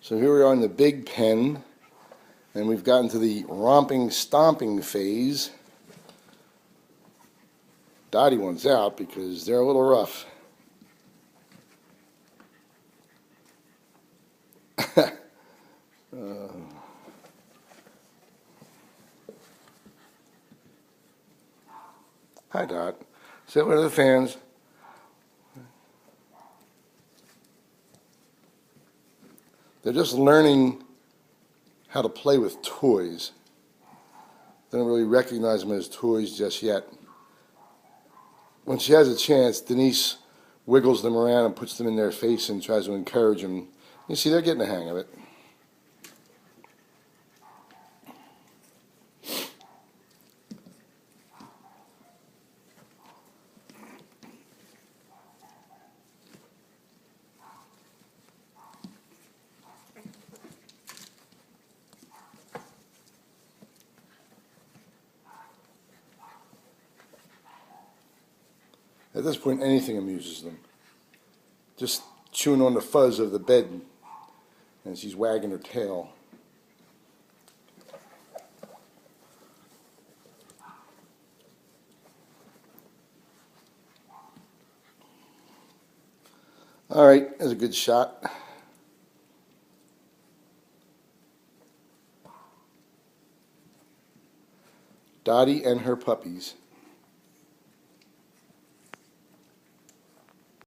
So here we are in the big pen, and we've gotten to the romping, stomping phase. Dottie wants out because they're a little rough. Hi, Dot. Say hello to the fans. They're just learning how to play with toys. They don't really recognize them as toys just yet. When she has a chance, Denise wiggles them around and puts them in their face and tries to encourage them. You see, they're getting the hang of it. At this point, anything amuses them. Just chewing on the fuzz of the bed, and she's wagging her tail. All right, that's a good shot. Dottie and her puppies.